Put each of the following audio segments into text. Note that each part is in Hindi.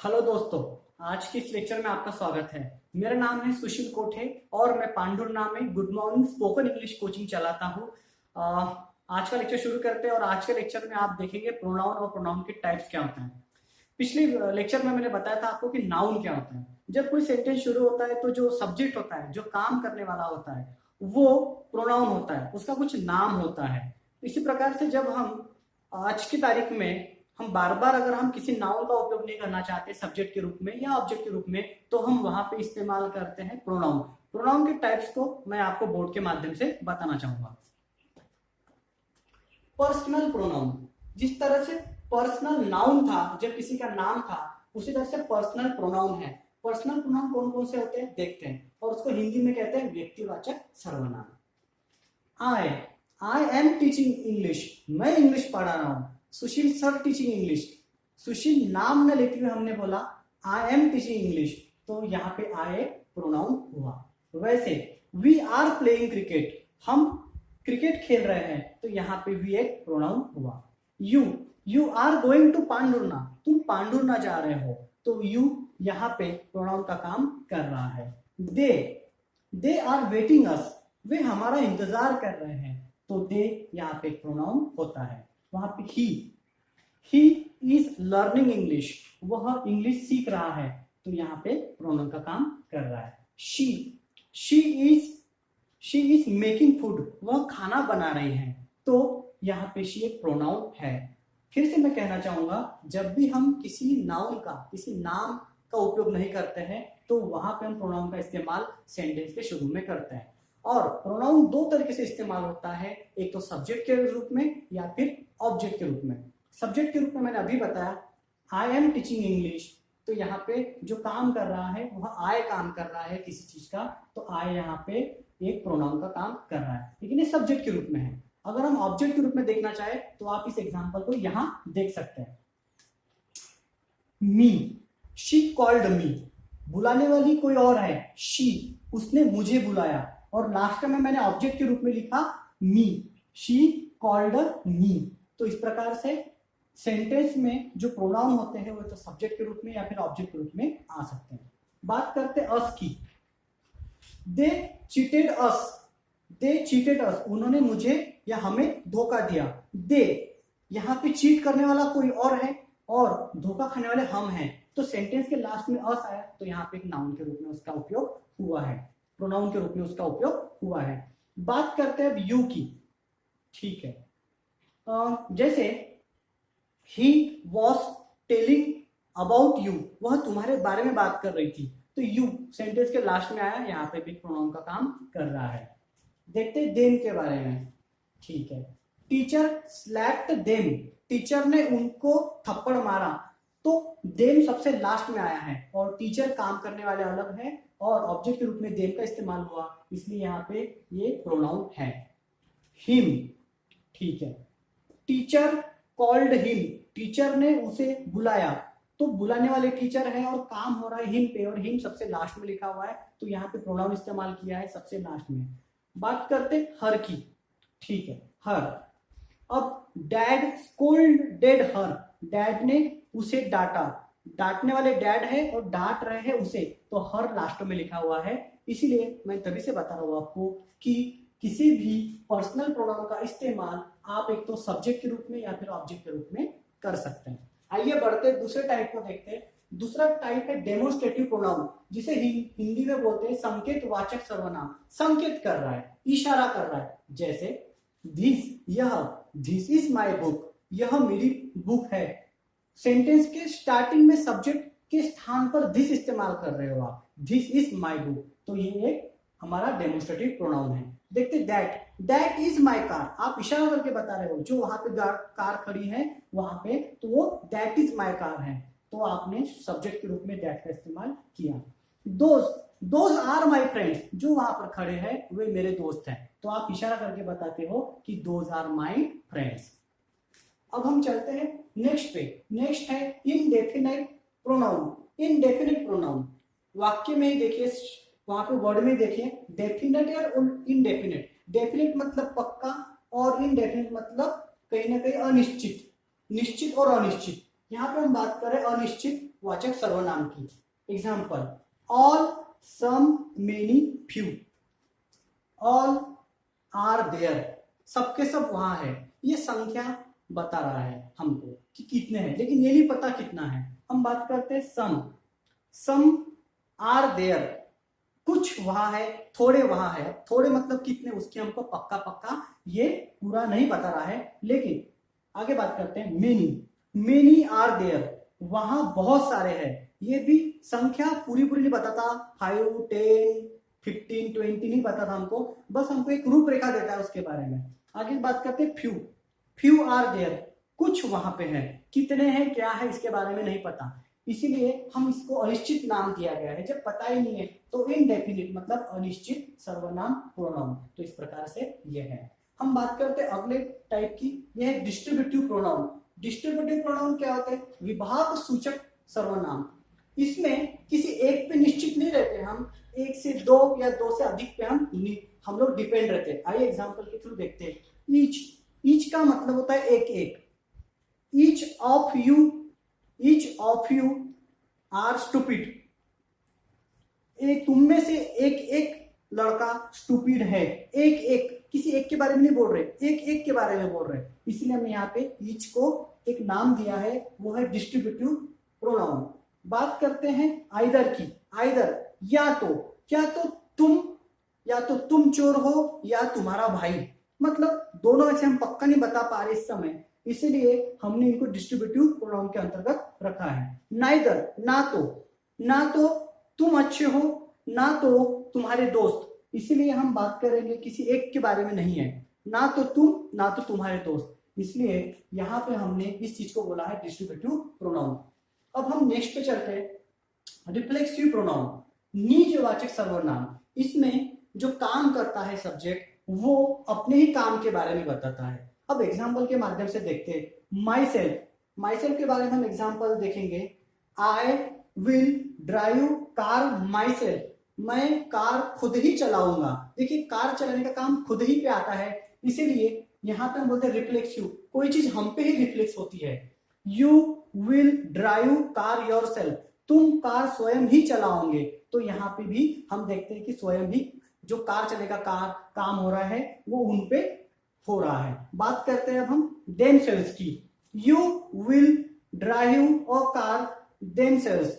हेलो दोस्तों, आज के इस लेक्चर में आपका स्वागत है। मेरा नाम है सुशील कोठे और मैं पांडुरना में good morning spoken English coaching चलाता हूँ। आज का लेक्चर शुरू करते हैं और आज के लेक्चर में आप देखेंगे प्रोनाउन और प्रोनाउन के टाइप्स क्या होते हैं। पिछले लेक्चर में मैंने बताया था आपको कि नाउन क्या होता है। जब कोई सेंटेंस शुरू होता है तो जो सब्जेक्ट होता है, जो काम करने वाला होता है, वो प्रोनाउन होता है, उसका कुछ नाम होता है। इसी प्रकार से जब हम आज की तारीख में हम बार बार अगर हम किसी नाउन का उपयोग नहीं करना चाहते सब्जेक्ट के रूप में या ऑब्जेक्ट के रूप में, तो हम वहां पे इस्तेमाल करते हैं प्रोनाउन। प्रोनाउन के टाइप्स को मैं आपको बोर्ड के माध्यम से बताना चाहूंगा। पर्सनल प्रोनाउन, जिस तरह से पर्सनल नाउन था जब किसी का नाम था, उसी तरह से पर्सनल प्रोनाउन है। पर्सनल प्रोनाउन कौन कौन से होते हैं देखते हैं, और उसको हिंदी में कहते हैं व्यक्तिवाचक सर्वनाम। आई एम टीचिंग इंग्लिश, मैं इंग्लिश पढ़ा रहा हूं। सुशील सर टीचिंग इंग्लिश, सुशील नाम न लेते हुए हमने बोला आई एम टीचिंग इंग्लिश, तो यहाँ पे आई प्रोनाउन हुआ। वैसे वी आर प्लेइंग क्रिकेट, हम क्रिकेट खेल रहे हैं, तो यहाँ पे वी एक प्रोनाउन हुआ। You are going to Pandhurna, तुम पांडुरना जा रहे हो, तो यू यहाँ पे प्रोनाउन का काम कर रहा है। दे आर वेटिंग अस, वे हमारा इंतजार कर रहे हैं, तो दे यहाँ पे प्रोनाउन होता है। वहां पे ही इज लर्निंग इंग्लिश, वह इंग्लिश सीख रहा है, तो यहाँ पे प्रोनाउन का काम कर रहा है। शी इज मेकिंग फूड, वह खाना बना रही है, तो यहाँ पे शी एक प्रोनाउन है। फिर से मैं कहना चाहूंगा, जब भी हम किसी नाउन का, किसी नाम का उपयोग नहीं करते हैं, तो वहां पे हम प्रोनाउन का इस्तेमाल सेंटेंस के शुरू में करते हैं। और प्रोनाउन दो तरीके से इस्तेमाल होता है, एक तो सब्जेक्ट के रूप में या फिर ऑब्जेक्ट के रूप में। सब्जेक्ट के रूप में मैंने अभी बताया आई एम टीचिंग इंग्लिश, तो यहाँ पे जो काम कर रहा है वह आई काम कर रहा है किसी चीज का, तो आई यहाँ पे एक प्रोनाउन का काम कर रहा है, लेकिन ये सब्जेक्ट के रूप में है। अगर हम ऑब्जेक्ट के रूप में देखना चाहे तो आप इस एग्जाम्पल को यहाँ देख सकते हैं। मी, शी कॉल्ड मी, बुलाने वाली कोई और है, शी, उसने मुझे बुलाया, और लास्ट में मैंने ऑब्जेक्ट के रूप में लिखा मी, शी कॉल्ड मी। तो इस प्रकार से सेंटेंस में जो प्रोनाउन होते हैं वो तो सब्जेक्ट के रूप में या फिर ऑब्जेक्ट के रूप में आ सकते हैं। बात करते अस की। दे चीटेड अस, उन्होंने मुझे या हमें धोखा दिया। दे, यहाँ पे चीट करने वाला कोई और है और धोखा खाने वाले हम हैं, तो सेंटेंस के लास्ट में अस आया, तो यहाँ पे एक नाउन के रूप में उसका उपयोग हुआ है, प्रोनाउन के रूप में उसका उपयोग हुआ है। बात करते हैं अब यू की। ठीक है, जैसे he was telling about you, वह तुम्हारे बारे में बात कर रही थी, तो यू सेंटेंस के लास्ट में आया, यहाँ पे भी प्रोनाउन का काम कर रहा है। देखते देम के बारे में। ठीक है, टीचर स्लैप्ड देम, टीचर ने उनको थप्पड़ मारा, तो देम सबसे लास्ट में आया है और टीचर काम करने वाले अलग है और ऑब्जेक्ट के रूप में देम का इस्तेमाल हुआ, इसलिए यहाँ पे ये प्रोनाउन है। हिम, ठीक है, टीचर कॉल्ड हिम, टीचर ने उसे बुलाया, तो बुलाने वाले टीचर है और काम हो रहा है हिम पे, और हिम सबसे लास्ट में लिखा हुआ है, तो यहाँ पे प्रोनाउन इस्तेमाल किया है सबसे लास्ट में। बात करते हर की। ठीक है, हर। अब डैड स्कोल्डेड हर, डैड ने उसे डांटा, डांटने वाले डैड है और डांट रहे हैं उसे, तो हर लास्ट में लिखा हुआ है। इसीलिए मैं तभी से बता रहा हूं आपको कि किसी भी पर्सनल प्रोनाउन का इस्तेमाल आप एक तो सब्जेक्ट के रूप में या फिर ऑब्जेक्ट के रूप में कर सकते हैं। आइए बढ़ते दूसरे टाइप को देखते हैं। दूसरा टाइप है डेमोन्स्ट्रेटिव प्रोनाउन, जिसे हिंदी में बोलते हैं संकेत वाचक सर्वनाम। संकेत कर रहा है, इशारा कर रहा है, जैसे दिस, यह, दिस इज माई बुक, यह मेरी बुक है। सेंटेंस के स्टार्टिंग में सब्जेक्ट के स्थान पर दिस इस्तेमाल कर रहे हो आप, दिस इज माई बुक, तो ये एक हमारा डेमोन्स्ट्रेटिव प्रोनाउन है। देखते दैट इज माई कार, आप इशारा करके बता रहे हो, जो वहां पे कार खड़ी है वहां पे, तो वो दैट इज माई कार है, तो आपने सब्जेक्ट के रूप में दैट का इस्तेमाल किया। दोज आर माई फ्रेंड्स, जो वहां पर खड़े हैं वे मेरे दोस्त हैं, तो आप इशारा करके बताते हो कि दोज आर माई फ्रेंड्स। अब हम चलते हैं नेक्स्ट पे। नेक्स्ट है इनडेफिनिट प्रोनाउन। इनडेफिनिट प्रोनाउन वाक्य में ही देखिए, वहां पे वर्ड में देखिए, डेफिनेट और इनडेफिनेट। डेफिनेट मतलब पक्का और इनडेफिनेट मतलब कहीं ना कहीं अनिश्चित, निश्चित और अनिश्चित। यहाँ पे हम बात करें अनिश्चित वाचक सर्वनाम की। Example, all, some, many, few. All are there, सबके सब वहां है। ये संख्या बता रहा है हमको कि कितने हैं, लेकिन ये नहीं पता कितना है। हम बात करते हैं सम। सम आर देयर, कुछ वहां है, थोड़े वहां है। थोड़े मतलब कितने, उसके हमको पक्का पक्का ये पूरा नहीं बता रहा है। लेकिन आगे बात करते हैं मेनी। मेनी आर देयर, वहां बहुत सारे हैं। ये भी संख्या पूरी पूरी नहीं बताता, 5, 10, 15, 20 नहीं बताता हमको, बस हमको एक रूपरेखा देता है उसके बारे में। आगे बात करते हैं फ्यू। फ्यू आर देयर, कुछ वहां पे है, कितने हैं क्या है इसके बारे में नहीं पता, इसीलिए हम इसको अनिश्चित नाम दिया गया है। जब पता ही नहीं है तो इनडेफिनिट मतलब अनिश्चित सर्वनाम प्रोनाउन। तो इस प्रकार से ये है। हम बात करते हैं अगले टाइप की, यह है डिस्ट्रीब्यूटिव प्रोनाउन। डिस्ट्रीब्यूटिव प्रोनाउन क्या होते हैं? विभाग सूचक सर्वनाम। इसमें किसी एक पे निश्चित नहीं रहते हम, एक से दो या दो से अधिक पे हम लोग डिपेंड रहते हैं। आइए एग्जांपल के थ्रू देखते हैं। ईच, ईच का मतलब होता है एक एक। Each of you are stupid, तुम में से एक एक लड़का स्टूपिड है। एक एक, किसी एक के बारे में नहीं बोल रहे, एक एक के बारे में बोल रहे, इसलिए हमने यहाँ पे ईच को एक नाम दिया है, वो है डिस्ट्रीब्यूटिव प्रोनाउन। बात करते हैं आइदर की। आइदर या तो, क्या तो तुम, या तो तुम चोर हो या तुम्हारा भाई, मतलब दोनों में से हम पक्का नहीं बता पा रहे इस समय, इसीलिए हमने इनको डिस्ट्रीब्यूटिव प्रोनाउन के अंतर्गत रखा है। नाइदर, ना तो तुम अच्छे हो ना तो तुम्हारे दोस्त, इसीलिए हम बात करेंगे किसी एक के बारे में नहीं है, ना तो तुम ना तो तुम्हारे दोस्त, इसलिए यहाँ पे हमने इस चीज को बोला है डिस्ट्रीब्यूटिव प्रोनाउन। अब हम नेक्स्ट पे चलते हैं, रिफ्लेक्सिव प्रोनाउन, निजवाचक सर्वनाम। इसमें जो काम करता है सब्जेक्ट, वो अपने ही काम के बारे में बताता है। अब एग्जाम्पल के माध्यम से देखते हैं। माई सेल्फ के बारे में हम एग्जाम्पल देखेंगे। I will drive car my self, मैं कार खुद ही चलाऊंगा। देखिए कार चलाने का काम खुद ही पे आता है, इसीलिए यहाँ पे हम बोलते हैं रिफ्लेक्सिव, कोई चीज हम पे ही रिफ्लेक्स होती है। You will drive car your self, तुम कार स्वयं ही चलाओगे। तो यहाँ पे भी हम देखते हैं कि स्वयं ही जो कार चलेगा काम हो रहा है वो उन पे हो रहा है। बात करते हैं अब हम देमसेल्व्स की। You will drive a car themselves,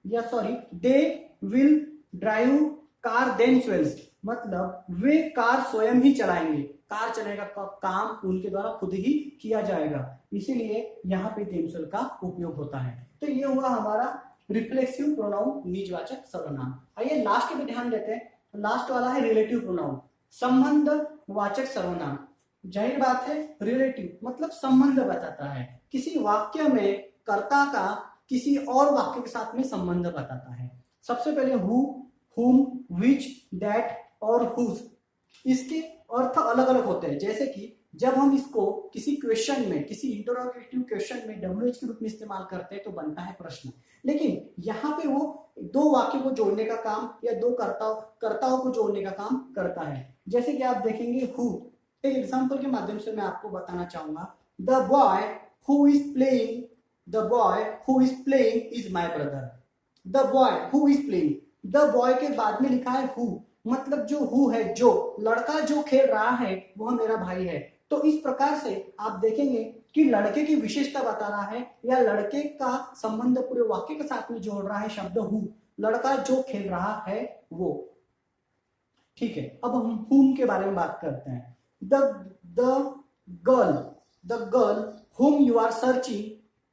या sorry they will drive car themselves, मतलब वे कार स्वयं ही चलाएंगे। कार चलाने का काम उनके द्वारा खुद ही किया जाएगा, इसीलिए यहाँ पे देमसेल्व का उपयोग होता है। तो ये हुआ हमारा रिफ्लेक्सिव प्रोनाउन, निजवाचक सर्वनाम। आइए लास्ट पे ध्यान देते हैं। लास्ट वाला है रिलेटिव प्रोनाउन, संबंध वाचक सर्वनाम। जाहिर बात है, रिलेटिव मतलब संबंध बताता है, किसी वाक्य में कर्ता का किसी और वाक्य के साथ में संबंध बताता है। सबसे पहले हु, हुम, विच, दैट और हुज, इसके अर्थ अलग अलग होते हैं। जैसे कि जब हम इसको किसी क्वेश्चन में, किसी इंटरोगेटिव क्वेश्चन में WH के रूप में इस्तेमाल करते हैं तो बनता है प्रश्न, लेकिन यहाँ पे वो दो वाक्य को जोड़ने का काम या दो कर्ताओं को जोड़ने का काम करता है। जैसे कि आप देखेंगे हु, एक एग्जांपल के माध्यम से मैं आपको बताना चाहूंगा। The boy who is playing is my brother. The boy who is playing, the boy के बाद में लिखा है हु, मतलब जो हु है, जो लड़का जो खेल रहा है वह मेरा भाई है। तो इस प्रकार से आप देखेंगे कि लड़के की विशेषता बता रहा है या लड़के का संबंध पूरे वाक्य के साथ में जोड़ रहा है शब्द हु, लड़का जो खेल रहा है वो। ठीक है, अब हम हुम के बारे में बात करते हैं। The girl whom you are searching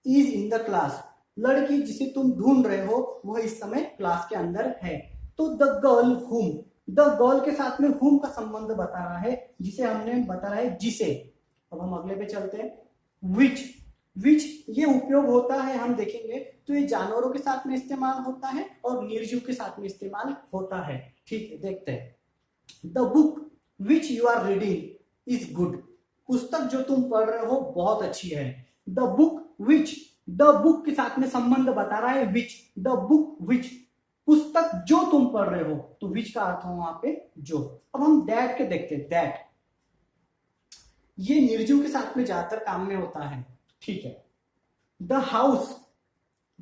is in the class, लड़की जिसे तुम ढूंढ रहे हो वह इस समय क्लास के अंदर है। तो the girl whom, the girl के साथ में whom का संबंध बता रहा है, जिसे हमने बता रहा है जिसे। अब हम अगले पे चलते हैं। विच ये उपयोग होता है, हम देखेंगे तो ये जानवरों के साथ में इस्तेमाल होता है और निर्जीव के साथ में इस्तेमाल होता है। ठीक है, देखते हैं। The book which you are reading is good, पुस्तक जो तुम पढ़ रहे हो बहुत अच्छी है। The book which, the book के साथ में संबंध बता रहा है विच, द बुक विच, पुस्तक जो तुम पढ़ रहे हो, तो विच का अर्थ हो वहां पे जो। अब हम दैट के देखते हैं। दैट ये निर्जीव के साथ में ज्यादातर काम में होता है। ठीक है, the house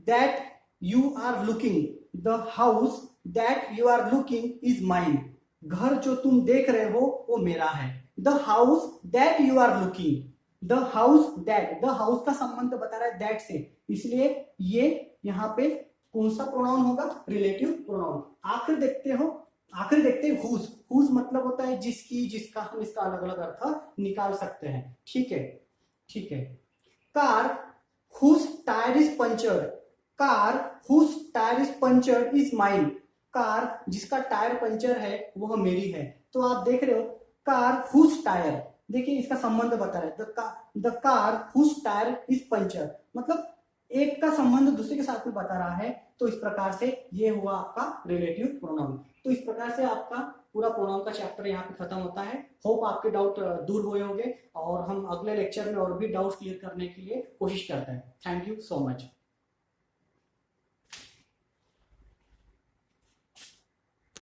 that you are looking, the house that you are looking is mine, घर जो तुम देख रहे हो वो मेरा है। The house that you are looking, the house that, the house का संबंध बता रहा है दैट से, इसलिए ये यहाँ पे कौन सा प्रोनाउन होगा, रिलेटिव प्रोनाउन। आखिर देखते हैं हुज, हुज मतलब होता है जिसकी, जिसका, हम इसका अलग अलग अर्थ निकाल सकते हैं। ठीक है। Car whose tyre is punctured, car whose tyre is punctured is mine, car जिसका टायर पंचर है वह मेरी है। तो आप देख रहे हो कार हुज टायर, देखिए इसका संबंध बता रहा है, the car whose tyre is puncture, मतलब एक का संबंध दूसरे के साथ में बता रहा है। तो इस प्रकार से ये हुआ आपका रिलेटिव प्रोनाउन। तो इस प्रकार से आपका पूरा प्रोनाउन का चैप्टर यहाँ पे खत्म होता है। होप आपके डाउट दूर हुए होंगे और हम अगले लेक्चर में और भी डाउट क्लियर करने के लिए कोशिश करते हैं। Thank you so much.